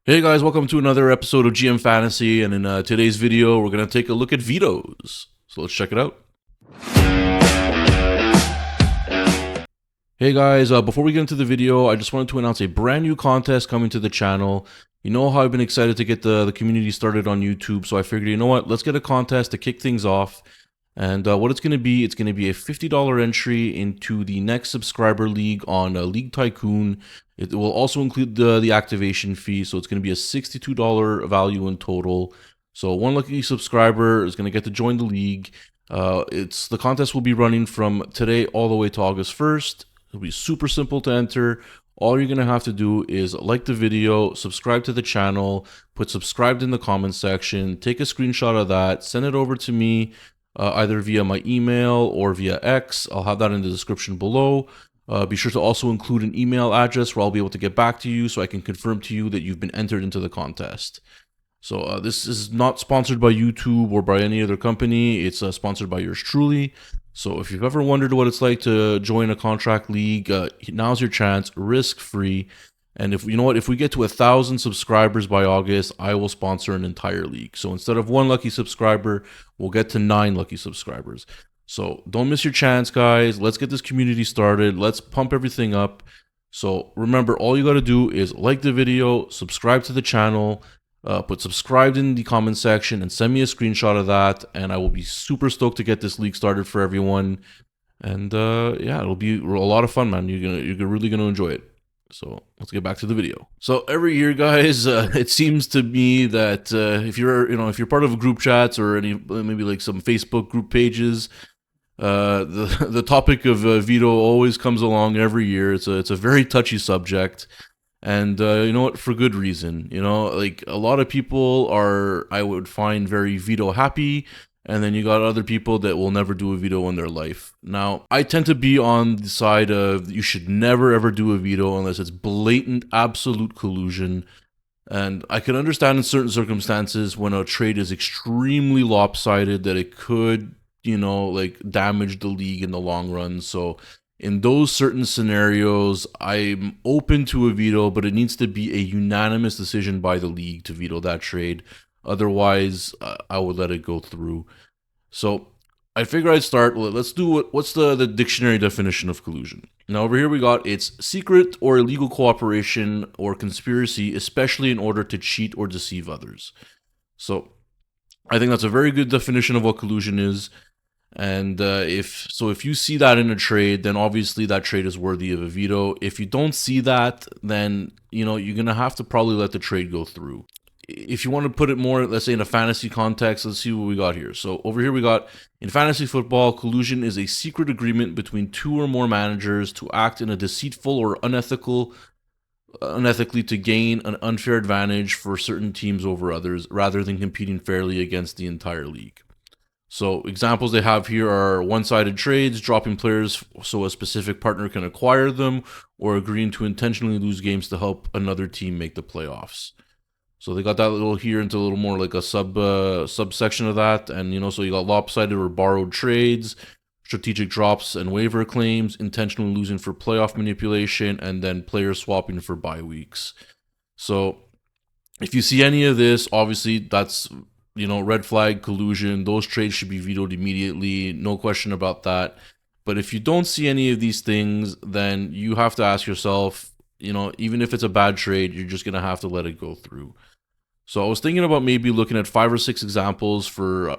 Hey guys, welcome to another episode of GM Fantasy, and in today's video, we're going to take a look at vetoes. So let's check it out. Hey guys, before we get into the video, I just wanted to announce a brand new contest coming to the channel. You know how I've been excited to get the community started on YouTube, so I figured, you know what, let's get a contest to kick things off. And what it's going to be a $50 entry into the next subscriber league on League Tycoon. It will also include the activation fee, so it's going to be a $62 value in total. So one lucky subscriber is going to get to join the league. The contest will be running from today all the way to August 1st. It'll be super simple to enter. All you're going to have to do is like the video, subscribe to the channel, put subscribed in the comments section, take a screenshot of that, send it over to me. Either via my email or via X. I'll have that in the description below. Be sure to also include an email address where I'll be able to get back to you so I can confirm to you that you've been entered into the contest. So this is not sponsored by YouTube or by any other company. It's sponsored by yours truly. So if you've ever wondered what it's like to join a contract league, now's your chance, risk-free. And if we get to 1,000 subscribers by August, I will sponsor an entire league. So instead of one lucky subscriber, we'll get to 9 lucky subscribers. So don't miss your chance, guys. Let's get this community started. Let's pump everything up. So remember, all you got to do is like the video, subscribe to the channel, put subscribed in the comment section, and send me a screenshot of that. And I will be super stoked to get this league started for everyone. And yeah, it'll be a lot of fun, man. You're really gonna enjoy it. So let's get back to the video. So every year, guys, it seems to me that if you're part of group chats or maybe like some Facebook group pages, the topic of veto always comes along every year. It's a very touchy subject, and you know what, for good reason. You know, like a lot of people are, I would find, very veto happy. And then you got other people that will never do a veto in their life. Now, I tend to be on the side of you should never ever do a veto unless it's blatant, absolute collusion. And I can understand in certain circumstances when a trade is extremely lopsided that it could, like damage the league in the long run. So in those certain scenarios, I'm open to a veto, but it needs to be a unanimous decision by the league to veto that trade. Otherwise, I would let it go through. So I figure I'd start. Let's do what's the dictionary definition of collusion. Now over here we got, it's secret or illegal cooperation or conspiracy, especially in order to cheat or deceive others. So I think that's a very good definition of what collusion is. And if you see that in a trade, then obviously that trade is worthy of a veto. If you don't see that, then you're gonna have to probably let the trade go through. If you want to put it more, let's say in a fantasy context, let's see what we got here. So over here we got, in fantasy football, collusion is a secret agreement between 2 or more managers to act in a deceitful or unethically to gain an unfair advantage for certain teams over others, rather than competing fairly against the entire league. So examples they have here are one-sided trades, dropping players so a specific partner can acquire them, or agreeing to intentionally lose games to help another team make the playoffs. So they got that little here into a little more like a subsection of that. And, so you got lopsided or borrowed trades, strategic drops and waiver claims, intentionally losing for playoff manipulation, and then player swapping for bye weeks. So if you see any of this, obviously that's, red flag collusion. Those trades should be vetoed immediately. No question about that. But if you don't see any of these things, then you have to ask yourself, even if it's a bad trade, you're just going to have to let it go through. So I was thinking about maybe looking at 5 or 6 examples for,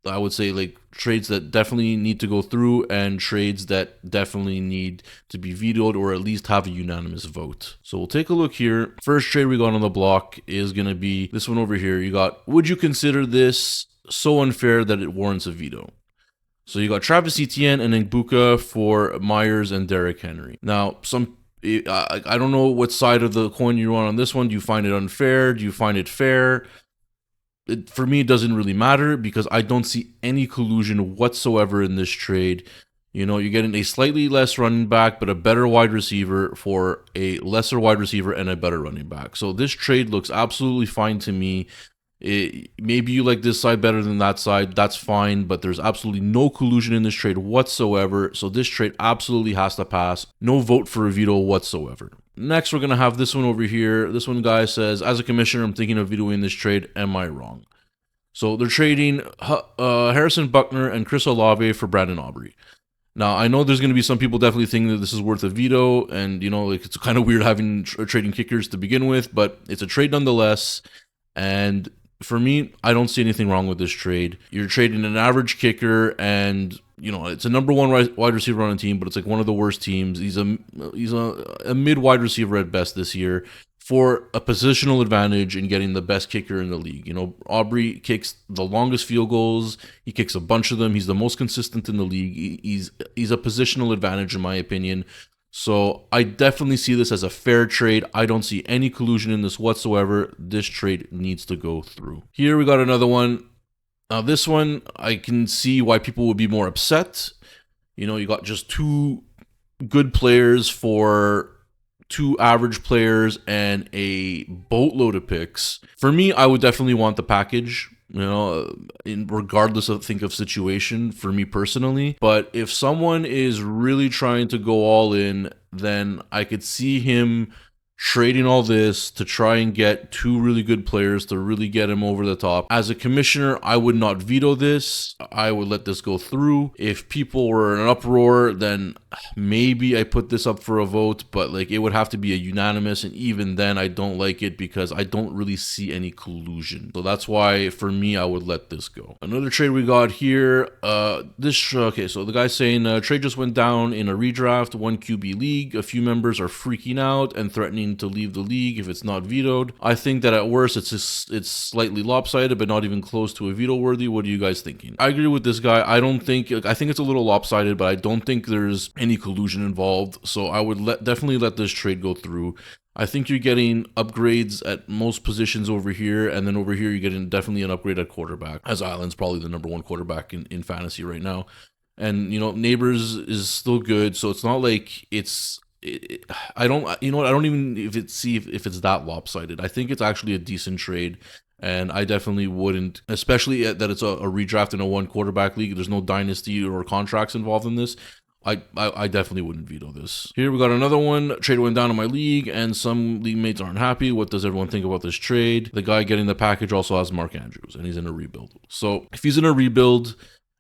I would say, like trades that definitely need to go through and trades that definitely need to be vetoed or at least have a unanimous vote. So we'll take a look here. First trade we got on the block is going to be this one over here. You got, would you consider this so unfair that it warrants a veto? So you got Travis Etienne and Ngbuka for Myers and Derrick Henry. Now, I don't know what side of the coin you're on this one. Do you find it unfair? Do you find it fair? For me, it doesn't really matter because I don't see any collusion whatsoever in this trade. You're getting a slightly less running back, but a better wide receiver for a lesser wide receiver and a better running back. So this trade looks absolutely fine to me. Maybe you like this side better than that side, that's fine, but there's absolutely no collusion in this trade whatsoever, so this trade absolutely has to pass. No vote for a veto whatsoever. Next, we're going to have this one over here. This one guy says, as a commissioner, I'm thinking of vetoing this trade. Am I wrong? So they're trading Harrison Buckner and Chris Olave for Brandon Aubrey. Now, I know there's going to be some people definitely thinking that this is worth a veto, and, you know, like, it's kind of weird having trading kickers to begin with, but it's a trade nonetheless. And for me, I don't see anything wrong with this trade. You're trading an average kicker, and, you know, it's a number one wide receiver on a team, but it's like one of the worst teams. He's a mid wide receiver at best this year, for a positional advantage in getting the best kicker in the league. You know, Aubrey kicks the longest field goals. He kicks a bunch of them. He's the most consistent in the league. He's a positional advantage, in my opinion. So I definitely see this as a fair trade. I don't see any collusion in this whatsoever. This trade needs to go through. Here we got another one. Now this one, I can see why people would be more upset. You know, you got just two good players for two average players and a boatload of picks. For me, I would definitely want the package, you know, regardless of situation, for me personally. But if someone is really trying to go all in, then I could see him trading all this to try and get two really good players to really get him over the top. As a commissioner, I would not veto this. I would let this go through. If people were in an uproar, then maybe I put this up for a vote, but like, it would have to be a unanimous, and even then I don't like it because I don't really see any collusion. So that's why for me, I would let this go. Another trade we got here, okay, so the guy's saying trade just went down in a redraft, 1 QB league. A few members are freaking out and threatening to leave the league if it's not vetoed. I think that at worst it's slightly lopsided, but not even close to a veto worthy. What are you guys thinking? I agree with this guy. I think it's a little lopsided, but I don't think there's any collusion involved. So I would definitely let this trade go through. I think you're getting upgrades at most positions over here, and then over here you're getting definitely an upgrade at quarterback, as Allen's probably the #1 quarterback in fantasy right now. And, you know, Neighbors is still good, so it's not like I don't even if it's that lopsided. I think it's actually a decent trade, and I definitely wouldn't, especially that it's a redraft in a 1 quarterback league. There's no dynasty or contracts involved in this. I definitely wouldn't veto this. Here we got another one. Trade went down in my league, and some league mates aren't happy. What does everyone think about this trade? The guy getting the package also has Mark Andrews, and he's in a rebuild. So if he's in a rebuild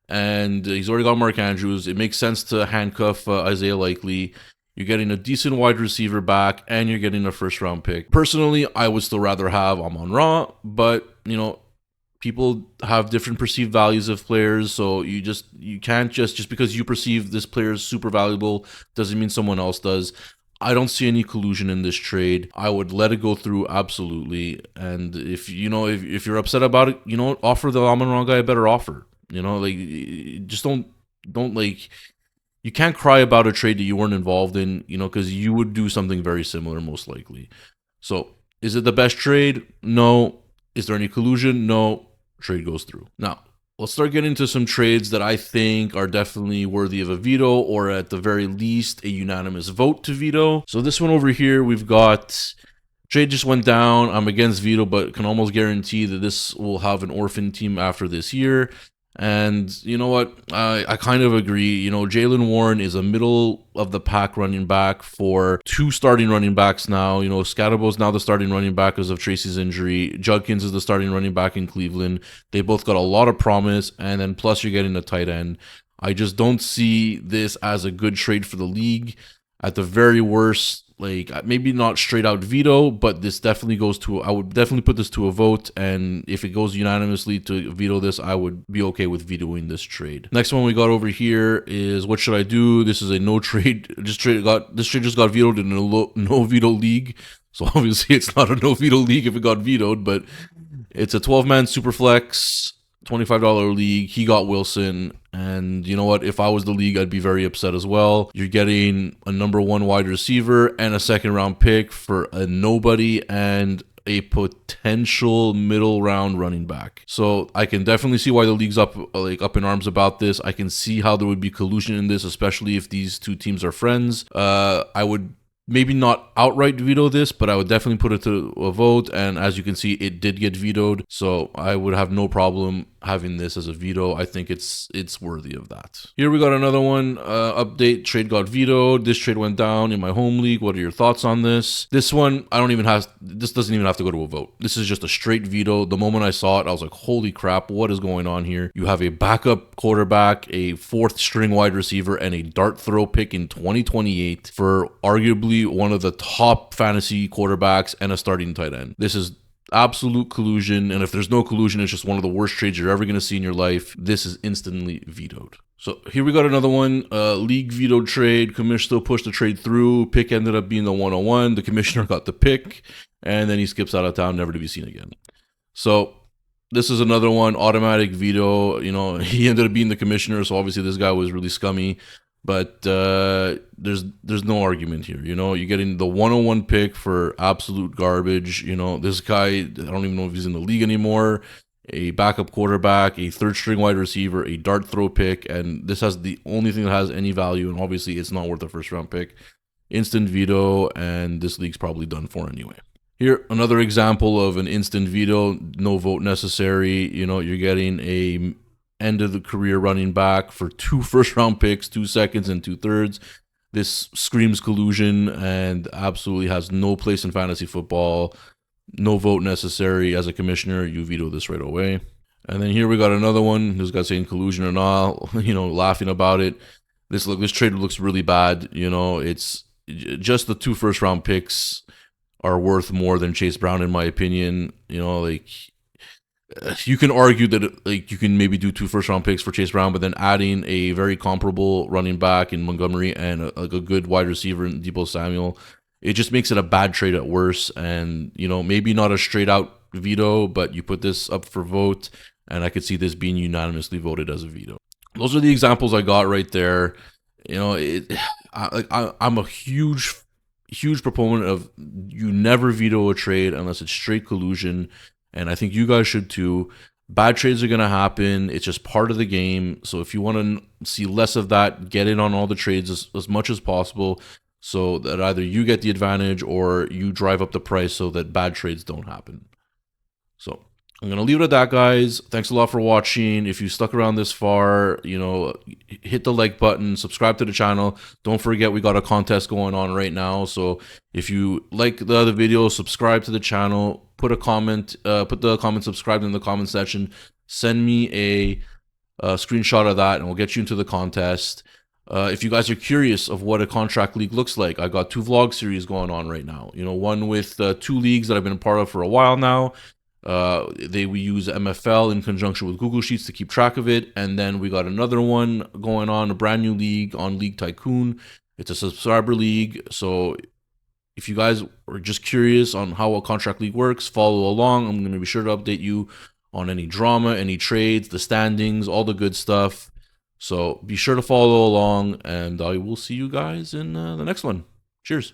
and he's already got Mark Andrews, it makes sense to handcuff Isaiah Likely. You're getting a decent wide receiver back, and you're getting a first-round pick. Personally, I would still rather have Amon-Ra, but, you know, people have different perceived values of players, so you can't just because you perceive this player as super valuable doesn't mean someone else does. I don't see any collusion in this trade. I would let it go through, absolutely. And if you're upset about it, you know, offer the Amon-Ra guy a better offer. You know, like, just don't like. You can't cry about a trade that you weren't involved in, you know, because you would do something very similar, most likely. So, is it the best trade? No. Is there any collusion? No. Trade goes through. Now, let's start getting into some trades that I think are definitely worthy of a veto, or at the very least, a unanimous vote to veto. So this one over here, we've got trade just went down. I'm against veto, but can almost guarantee that this will have an orphan team after this year. And you know what? I kind of agree. You know, Jaylen Warren is a middle of the pack running back for 2 starting running backs now. You know, Scadabo's now the starting running back because of Tracy's injury. Judkins is the starting running back in Cleveland. They both got a lot of promise, and then plus you're getting a tight end. I just don't see this as a good trade for the league. At the very worst, like, maybe not straight out veto, but this definitely I would definitely put this to a vote, and if it goes unanimously to veto this, I would be okay with vetoing this trade. Next one we got over here is what should I do? This is a no trade. This trade just got vetoed in a no veto league, so obviously it's not a no veto league if it got vetoed, but it's a 12-man superflex $25 league. He got Wilson, and you know what? If I was the league, I'd be very upset as well. You're getting a #1 wide receiver and a 2nd-round pick for a nobody and a potential middle round running back. So I can definitely see why the league's up in arms about this. I can see how there would be collusion in this, especially if these two teams are friends. I would maybe not outright veto this, but I would definitely put it to a vote. And as you can see, it did get vetoed. So I would have no problem having this as a veto. I think it's worthy of that. Here we got another one. Update: trade got vetoed. This trade went down in my home league. What are your thoughts on this? This one, this doesn't even have to go to a vote. This is just a straight veto. The moment I saw it, I was like, holy crap, what is going on here? You have a backup quarterback, a fourth string wide receiver, and a dart throw pick in 2028 for arguably one of the top fantasy quarterbacks and a starting tight end. This is absolute collusion, and if there's no collusion, it's just one of the worst trades you're ever going to see in your life. This is instantly vetoed. So here we got another one. League vetoed trade. Commissioner still pushed the trade through. Pick ended up being the 101. The commissioner got the pick, and then he skips out of town, never to be seen again. So this is another one. Automatic veto. You know, he ended up being the commissioner, so obviously this guy was really scummy. But there's no argument here. You know, you're getting the 101 pick for absolute garbage. You know, this guy, I don't even know if he's in the league anymore. A backup quarterback, a third string wide receiver, a dart throw pick, and this has the only thing that has any value, and obviously it's not worth a first round pick. Instant veto, and this league's probably done for anyway. Here, another example of an instant veto, no vote necessary. You know, you're getting a end of the career running back for 2 first round picks, 2 seconds, and 2/3. This screams collusion and absolutely has no place in fantasy football. No vote necessary. As a commissioner, you veto this right away. And then here we got another one. This guy saying collusion or not, you know, laughing about it. This trade looks really bad. You know, it's just the 2 first round picks are worth more than Chase Brown, in my opinion. You know, like, you can argue that like you can maybe do 2 first round picks for Chase Brown, but then adding a very comparable running back in Montgomery and a good wide receiver in Deebo Samuel, it just makes it a bad trade at worst. And, you know, maybe not a straight out veto, but you put this up for vote, and I could see this being unanimously voted as a veto. Those are the examples I got right there. You know, I'm a huge proponent of you never veto a trade unless it's straight collusion. And I think you guys should too. Bad trades are going to happen. It's just part of the game. So if you want to see less of that, get in on all the trades as much as possible so that either you get the advantage or you drive up the price so that bad trades don't happen. So I'm going to leave it at that, guys. Thanks a lot for watching. If you stuck around this far, you know, hit the like button, subscribe to the channel. Don't forget, we got a contest going on right now. So if you like the other video, subscribe to the channel, put a comment, put the comment subscribe in the comment section. Send me a screenshot of that and we'll get you into the contest. If you guys are curious of what a contract league looks like, I got 2 vlog series going on right now. You know, one with 2 leagues that I've been a part of for a while now. We use MFL in conjunction with Google Sheets to keep track of it, and then we got another one going on, a brand new league on League Tycoon. It's a subscriber league, so if you guys are just curious on how a contract league works, follow along. I'm going to be sure to update you on any drama, any trades, the standings, all the good stuff. So be sure to follow along, and I will see you guys in the next one. Cheers.